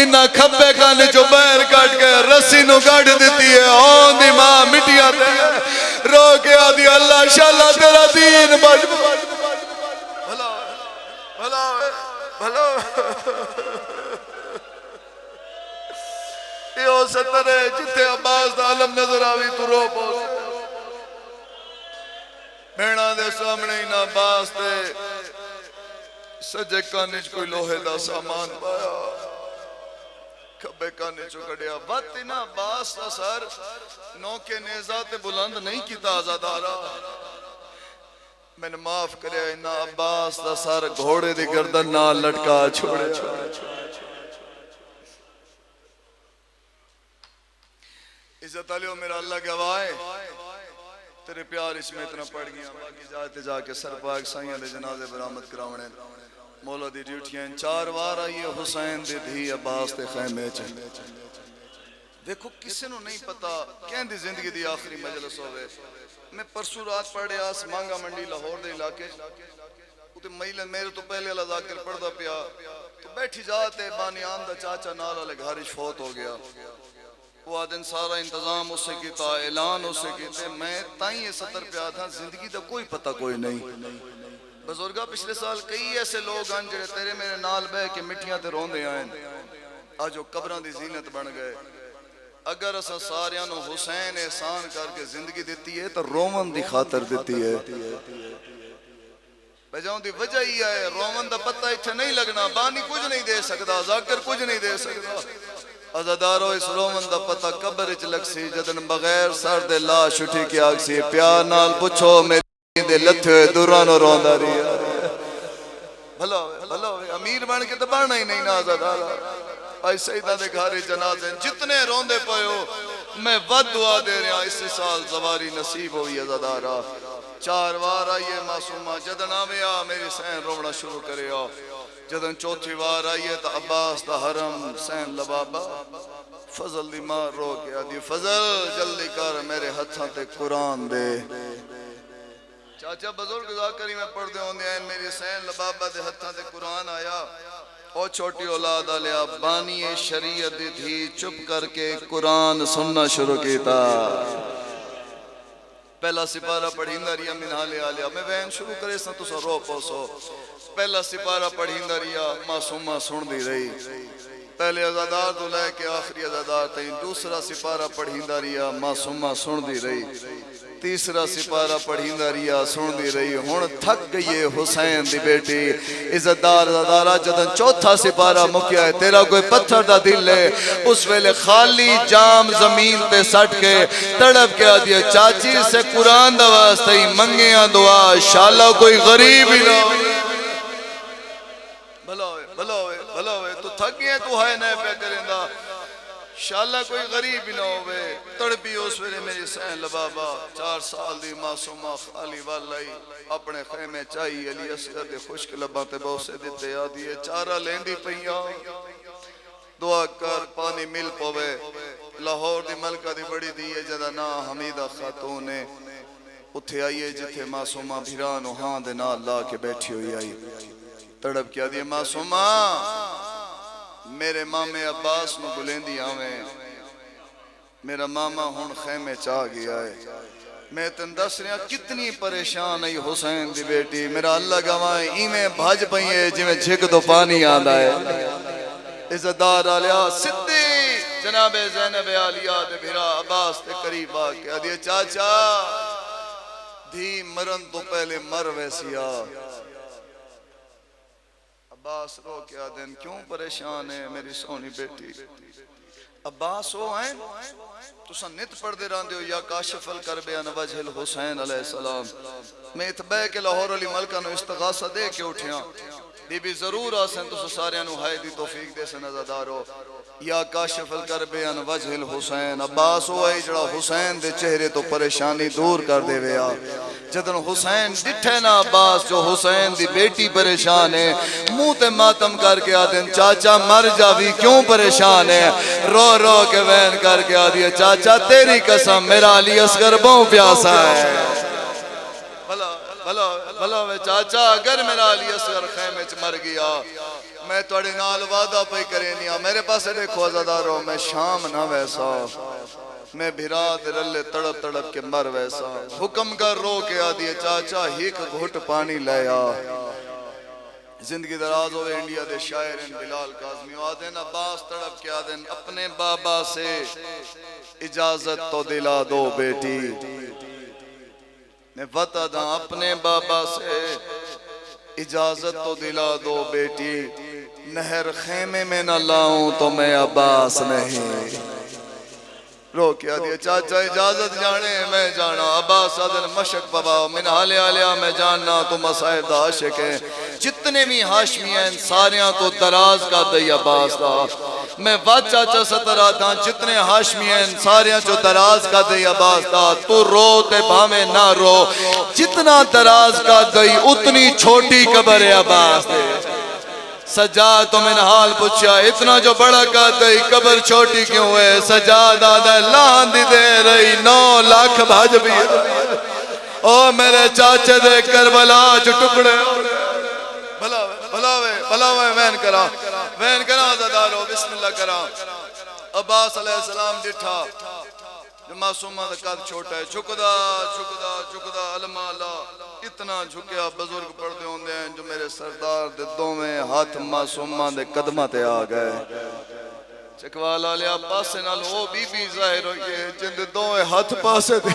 Speaker 1: انہا کھبے کانچ جو بیر کٹ کے رسی نو گاڑ دیتی ہے۔ آن دی ماں مٹیاں دے رو کے آدھی اللہ شاءاللہ تیرا دین بھلا بھلا بھلا یہ ستر ہے جتے عباس دا علم نظر آوی تو رو پوس بھیڑاں دے سامنے انہا عباس دے سجے کانچ کوئی لوہے دا سامان پایا، کھبے کانچ کڑیا وقت انہا عباس دا سر نوکے نیزات بلند نہیں کیتا آزادارا۔ میں نے معاف کریا انہا عباس دا سر گھوڑے دی گردن نہ لٹکا چھوڑے۔ عزت علیہ میرا اللہ گواہ تیرے پیار اس میں اتنا پڑ گیا، باقی جاتے جا کے سر پاک سائیاں دے جنازے برآمد کراونے مولا دی ڈیوٹیاں 4 وار آئیے حسین دی دھی عباس دے خیمے چاہے۔ دیکھو کسے نو نہیں پتا کہیں دی زندگی دی آخری مجلس ہوئے۔ میں پرسو رات پڑھے آس مانگا منڈی لاہور دے علاقے اتے مہیلن میرے تو پہلے اللہ ذاکر پڑھ دا پیا تو بیٹھی جاتے بانیان دا چاچا نالا لے گھارش فوت ہو گیا۔ وہ آدن سارا انتظام اس سے کیتا، اعلان اس سے کیتے، میں تائیں یہ 70 پہ آدھا زندگی دا کوئی پتہ کوئی نہیں۔ بزرگاں پچھلے سال کئی ایسے لوگ ہیں جڑے تیرے میرے نال بے کے مٹیاں تے روندے آئیں، آج وہ قبران دی زینت بن گئے۔ اگر اسا ساریاں نو حسین احسان کر کے زندگی دیتی ہے تو رومن دی خاطر دیتی ہے۔ بجاؤں دی وجہ ہی ہے رومن دا پتہ اتھے نہیں لگنا، بانی کچھ نہیں دے سکتا، ذاکر کچھ نہیں دے سکتا۔ عزدارو اس رومن دا پتہ قبر اچ لگ سی جدن بغیر سر دے لاش اٹھی کے آگ سی پیار نال پچھو میری دے لتھے ہوئے دورانو روندہ رہی۔ بھلا ہوئے امیر بن کے تو بڑھنا ہی نہیں نا عزدارا۔ آج سیدہ دے گھارے جنازے جتنے روندے پئے ہو میں ود دعا دے رہا اس سال زواری نصیب ہوئی عزادارہ 4 وار آئیے معصومہ جدن آویا میری سین رونا شروع کرے آ جدن چوتھی وار آئیے تا عباس دا حرم سین لبابا فضل دی ماں رو کے آدھی فضل جلدی کر میرے ہتھاں تے قرآن دے چاچا بزرگ ذاکری میں پڑھ دے ہوندے ہیں میری سین لبابا دے ہتھاں تے قرآن آیا او چھوٹی اولاد آلیا بانی شریعت تھی چپ کر کے قرآن سننا شروع کیتا پہلا سپارہ پڑھیندہ ریا منحالے آلیا میں وین شروع کرے سا تو سا رو پوسو پہلا سپارہ پڑھیندہ ریا معصومہ سن دی رہی پہلے عزادار تو لے کے آخری عزادار تین دوسرا سپارہ پڑھیندہ ریا معصومہ سن دی رہی تیسرا سپارہ پڑھیندہ ریا سن دی رہی ہون تھک گئی حسین دی بیٹی عزتدار عزادارہ جدن چوتھا سپارہ مکیا ہے تیرا کوئی پتھر دا دل ہے اس ویلے خالی جام زمین تے سٹ کے تڑپ کے آدیا چاچی سے قرآن دا واسطہ ہی منگیاں دعا شاءاللہ کوئی غریب ہی نہ بھلا ہوئے تو تھک گئے تو ہائے نئے پہ کریں دا شاءاللہ کوئی غریب ہی نہ ہوئے تڑپی اس ویلے میری سین لبابا 4 سال دی معصومہ خالی والائی اپنے خیمے چاہی علی اصغر دے خشک لباں تے بہت سے دیتے آدھیے چارہ لیندی پہیاں دعا کر پانی مل پوے لاہور دی ملکہ دی بڑی دیئے جدہ نا حمیدہ خاتونے اتھے آئیے جتھے معصومہ بھیرانو ہاں دے نا اللہ کے بیٹھی ہوئی آئی تڑپ کیا دیئے معصومہ میرے مامے عباس نو بلیندی آویں میرا ماما ہون خیمے چاہ گیا ہے میں تن دس رہا کتنی پریشان ہے حسین دی بیٹی میرا اللہ گوائیں ایمیں بھاج پہیے جی میں جھک دو پانی آدھا ہے عزتدار آلیا صدی جناب زینب آلیا دے بھیرا عباس تے قریب آکے آدھیا چاچا دھی مرن تو پہلے مر ویسیا عباس رو کیا دن کیوں پریشان ہے میری سونی بیٹی عباس ہو ہیں تو سنت پڑھ دے راندے ہو یا کاشف الکربیان وجہ الحسین علیہ السلام میں اتباہ کے لاہور علی ملکہ نو استغاثہ دے کے اٹھیاں بی بی ضرور آسن تو سارے انو ہائی دی توفیق دے سے نظردارو یا کاشف الکربیان وجہ الحسین عباس ہو ہے جڑا حسین دے چہرے تو پریشانی دور کر دے ویا جدن حسین ڈٹھے نا عباس جو حسین دی بیٹی پریشان ہے منہ تے ماتم کر کے آدن چاچا مر جاوی کیوں پریشان ہے رو رو کے وین کر کے آدیا چاچا تیری قسم میرا علی اصغر بہوں پیاسا ہے بھلا وے چاچا اگر میرا علی اصغر خیمے چ مر گیا میں توڑے نال وعدہ پہ کریں نیا میرے پاس دیکھو عزادارو میں شام نہ ویسا میں بھیرات رلے تڑپ تڑپ کے مر ویسا حکم کر رو کے آدھیے چاچا ہیک گھٹ پانی لیا زندگی دراز ہوئے انڈیا دے شاعر ان بلال کاظمی آدھن عباس تڑپ کے آدھن اپنے بابا سے اجازت تو دلا دو بیٹی میں بتا دا اپنے بابا سے اجازت تو دلا دو بیٹی نہر خیمے میں نہ لاؤں تو میں عباس نہیں رو کیا دیا چاچا اجازت جانے میں جانا عباس عدن مشک بابا منحال آلیا میں جاننا تو مسائب دا عاشق ہیں جتنے بھی ہاشمی ہیں ساریاں تو دراز کا دی عباس دا میں بات چاچا سترہ تھا جتنے ہاشمی ہیں ساریاں جو دراز کا دی عباس دا تو رو تے بھامے نہ رو جتنا دراز کا دی اتنی چھوٹی قبر عباس دے سجاد تو میں نے حال پوچھا اتنا جو بڑا کہتا ہے قبر چھوٹی کیوں ہے سجاد آدھا لان دی دے رہی 9 لاکھ بھاج بھی او میرے چاچے دے کربلا جو ٹکڑے بھلاوے وین کرا زدارو بسم اللہ کرا عباس علیہ السلام ڈٹھا جو معصومہ دا قد چھوٹا ہے جھکدا علماء اللہ اتنا جھکیا بزرگ پڑھتے ہوندے ہیں جو میرے سردار دے دو میں ہاتھ معصومہ دے قدمہ تے آ گئے چکوالا لیا پاسے نال وہ بی ظاہر ہوئی ہے جن دے دو میں ہاتھ پاسے دے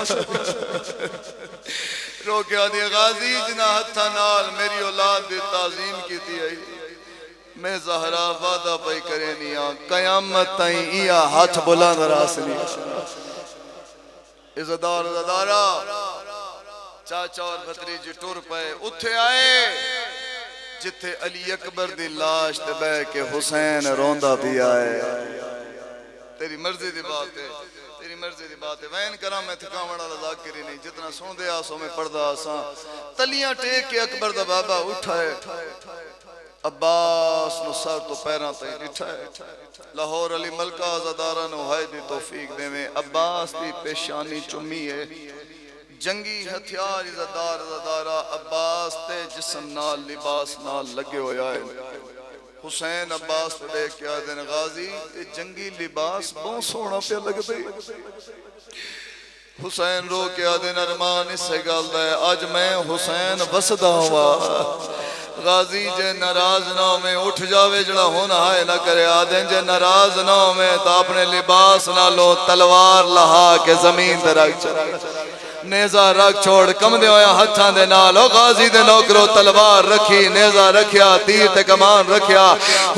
Speaker 1: رو کیا دیا غازی جنا ہتھا نال میری اولاد دے تعظیم کی تھی آئی میں زہرہ وعدہ پہ کرے نیا قیامت تائیں ایا ہاتھ بلند راسنی عزدارہ چاچا اور بھتریجی ٹور پہ اتھے آئے جتھے علی اکبر دی لاش تے بہ کے حسین روندا پیا ہے تیری مرضی دی بات ہے تیری مرضی دی بات ہے وین کراں میں تھکاوڑ والا ذاکر ہی نہیں جتنا سن دے آسو میں پڑھدا آساں تلیاں ٹیک کے اکبر دا بابا اٹھا ہے عباس نو سر تو پیراں تے ڈٹھا ہے لاہور علی ملکہ آزادارہ نو ہائے دی توفیق دے میں عباس دی پیشانی چمی ہے جنگی ہتھیار عزادارہ عباس تے جسم نال لباس نال لگے ہویا ہے حسین عباس تے دیکھ کے آدھے غازی جنگی لباس بہت سونا پہ لگ دے حسین رو کے آدھے ارمان اس سے گالدہ ہے آج میں حسین وسدہ ہوا غازی جے ناراض نہ میں اٹھ جاوے جڑا ہونا ہے نہ کرے آدھیں جے ناراض نہ میں تو اپنے لباس نہ لو تلوار لہا کے زمین تے رکھ چلا نیزہ رکھ چھوڑ کم دے ہویا ہتھاں دے نالو غازی دے نوکرو تلوار رکھی نیزہ رکھیا تیر تے کمان رکھیا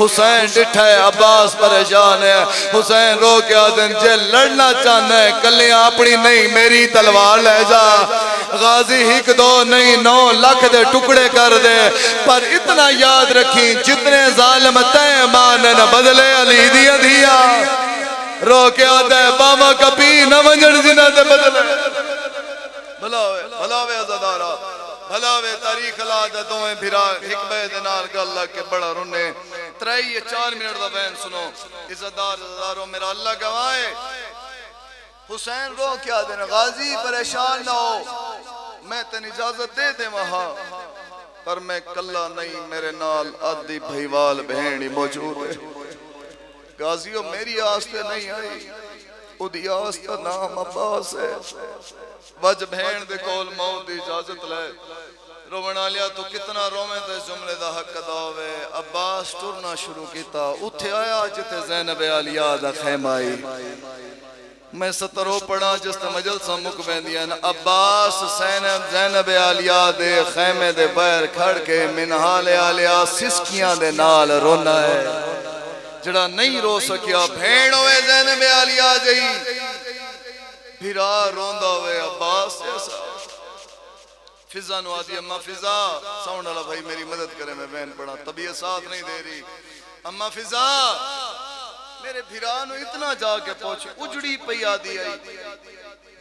Speaker 1: حسین ڈٹھا ہے عباس پریشان ہے حسین رو کے آدھن جے لڑنا چاہنا ہے کلیاں اپنی نہیں میری تلوار لے جا غازی ہک دو نہیں 9 لاکھ دے ٹکڑے کر دے پر اتنا یاد رکھی جتنے ظالم تیں مانن بدلے علی دیا دیا رو کے آدھے باما کپی نہ منجر زنہ دے بدلے بھلاوے عزادارہ بھلاوے تاریخ اللہ دوئیں بھرا حکبہ دنال کا اللہ کے بڑا رنے 3-4 منٹ دا بین سنو عزاداروں میرا اللہ گوائے حسین رو کیا دینا غازی پریشان نہ ہو میں تن اجازت دے دے وہاں پر میں کلہ نہیں میرے نال آدھی بھائیوال بہنی موجود ہے غازیوں میری آستے نہیں آئی ادھی آستہ نام عباس ہے وج بہن دے کول موت دی اجازت لے رونا لیا تو کتنا رومیں دے جملے دا حق ادا ہوئے عباس ٹرنا شروع کیتا اتھے آیا جتے زینب علیہ دا خیمہ آئی میں سترو پڑھا جس تے مجلسہ مکبین دیا عباس زینب علیہ دے خیمے دے بیر کھڑ کے منحال علیہ سسکیاں دے نال رونا ہے جڑا نہیں رو سکیا بھین ہوئے زینب علیہ جئی بھیرا روندہ ہوئے عباس ایسا فضا نو آدھی اممہ فضا ساؤنڈ اللہ بھائی میری مدد کرے میں بہن پڑھا طبیعت ساتھ نہیں دے رہی اممہ فضا میرے بھیرانو اتنا جا کے پہنچے اجڑی پئی آدھی آئی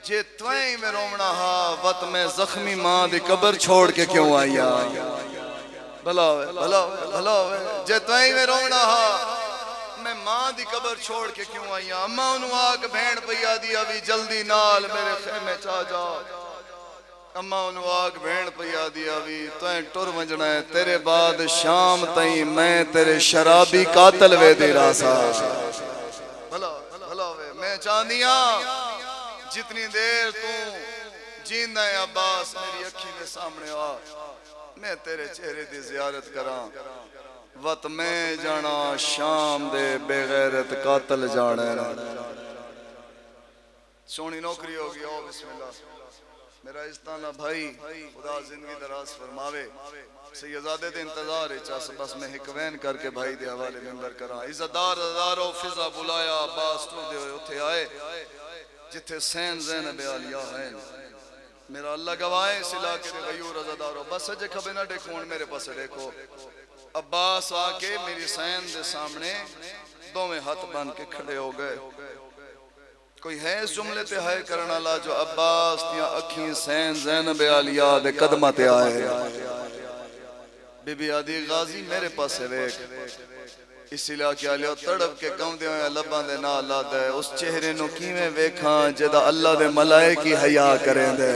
Speaker 1: جے توئیں میں رومنا ہا وقت میں زخمی ماں دی قبر چھوڑ کے کیوں آئی بھلا ہوئے جے توئیں میں رومنا ہا میں ماں دی قبر چھوڑ کے کیوں آئی اماں انہوں آگ بھین پئی آدھی ابھی جلدی نال میرے خیمے چاہ جا اماں انہوں آگ بھین پئی آدھی ابھی توئیں ٹر مجھنا ہے تیرے بعد شام تائیں میں تیرے شرابی قاتل وے دی راسا بھلا ہوئے میں چاندیاں جتنی دیر تو جیندہ ہے عباس میری اکھی کے سامنے آ میں تیرے چہرے دی زیارت کراں وقت میں جانا شام دے بے غیرت قاتل جانا سونی نوکری ہوگی او بسم اللہ میرا استانہ بھائی خدا زندگی دراز فرماوے سیدزادے دے انتظار ہے چاس بس میں حکوین کر کے بھائی دے حوالے ممبر کراں عزتدار ازارو فضا بلایا عباس تو دے ہوئے اتھے آئے جتھے سین زینب علیہ ہیں میرا اللہ گوائے اس علاقے دے غیور عزتدارو بس جے کھبے نہ دیکھون میرے پاس دیکھو عباس آکے میری سین دے سامنے دو میں ہاتھ بان کے کھڑے ہو گئے کوئی ہے اس جملے تے ہائے کرنا اللہ جو عباس تیاں اکھیں سین زینب علیہ دے قدمہ تے آئے بی بی آدھی غازی میرے پاس ہے ویک اس علاقے علیہ تڑپ کے کم دے ہوئے لبان دے نا اللہ دے اس چہرے نو کیویں ویکھاں جدا اللہ دے ملائکی حیا کریں دے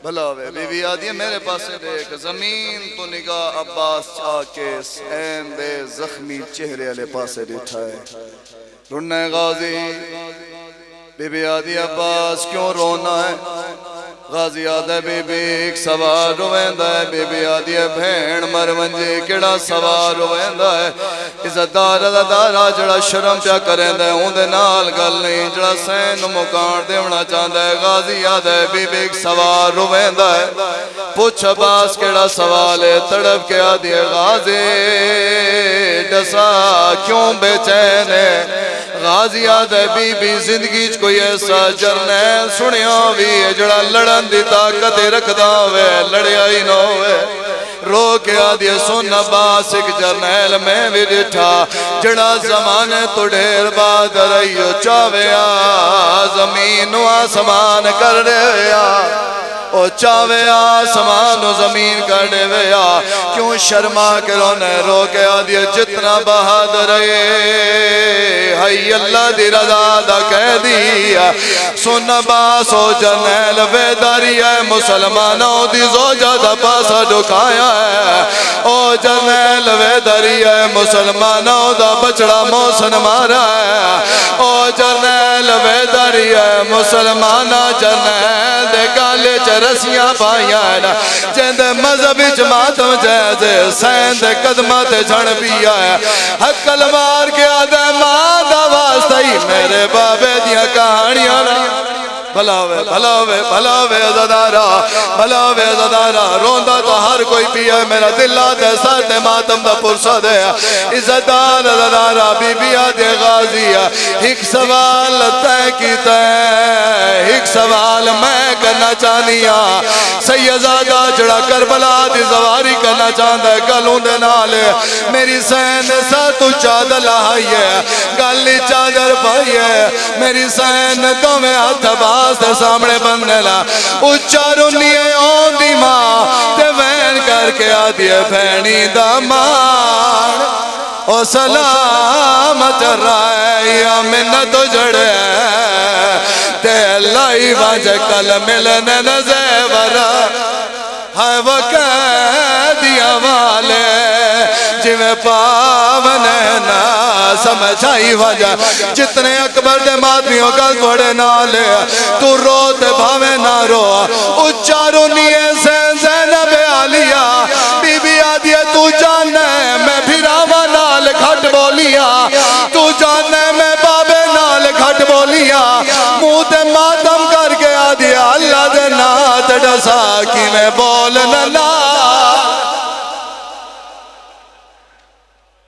Speaker 1: بھلا ہوئے بی بی آدھی میرے پاس دیکھ زمین تو نگاہ عباس چاہ کے سین دے زخمی چہرے علیہ پاس دیٹھا ہے رنہ غازی بی بی آدھی عباس کیوں رونا ہے غازی آدھے بی بی ایک سوار رویندہ ہے بی بی آدھی بھین مرونجی کڑا سوار رویندہ ہے عزتدار جڑا شرم پیا کریں دے ہوں دے نال گل نہیں جڑا سین مکان دیونا چاندہ ہے غازی آدھے بی بی ایک سوار رویندہ ہے پوچھ عباس کڑا سوال ہے تڑپ کے آدھی غازی ڈسا کیوں بے چین ہے غازی آدھے بی بی زندگی کوئی ایسا جرنیل سنیا بھی جڑا لڑن دی طاقت رکھدا ہوئے لڑیا ہی نہ ہوئے رو کے آدھی سن عباس ایک جرنیل میں بھی ڈٹھا جڑا زمانے تو ڈھیر بعد رہیو چاویا زمین و آسمان کر رہیا او چاوے آسمان و زمین کر دے ویا کیوں شرما کے رونے رو کے آدھے جتنا بہادر ہے ہائی اللہ دی رضا دا کہہ دیا سن عباس او جرنیل ویداری ہے مسلمانوں دی زوجہ دا پاسا ڈکایا ہے او جرنیل ویداری ہے مسلمانوں دا بچڑا موسن مارا ہے او جرنیل ویداری ہے مسلمانہ جرنیل دے گالے رسیاں پائیاں جہاں دے مذہب جماعتم جیسے سین دے قدمات جھڑ پیا ہے حقل مار کے آدھے ماں دا واسطہ ہی میرے بابے دیا کہانیاں بھلاوے بھلاوے بھلاوے بھلاوے زدارہ روندہ تو ہر کوئی پیا ہے میرا دل آدھے ساتھ ماتم دا پرسہ دے عزتدار زدارہ بی بی آدھے غازی ایک سوال تے کی تے ایک سوال میں کرنا چاہنیا سیدزادہ جڑا کربلا دی زواری کرنا چاہتا ہے گلوں دے نالے میری سین ساتھ چادر لائی ہے گلی چادر پائی ہے میری سین تو میں ہاتھ باز دے سامنے بننے لا اچھارو نیے آن دی ماں تے وین کر کے آدھی بھینی دا مان او سلامت رائے یا منت جڑے تے لائی واجہ کل ملنے نزیورہ ہائے وقت دیا والے جویں پاونے نا سمجھائی وجہ جتنے اکبر دے مادمیوں کا گھوڑے نالے تو رو تے بھاوے نہ رو اچارو نیے زینب عالیہ بی بی آدھیے تو جانے میں بھیراوہ نال گھٹ بولیا تو جانے میں بابے نال گھٹ بولیا منہ تے ماتم کر کے آدھیا اللہ دے نات ڈسا کی میں بولنا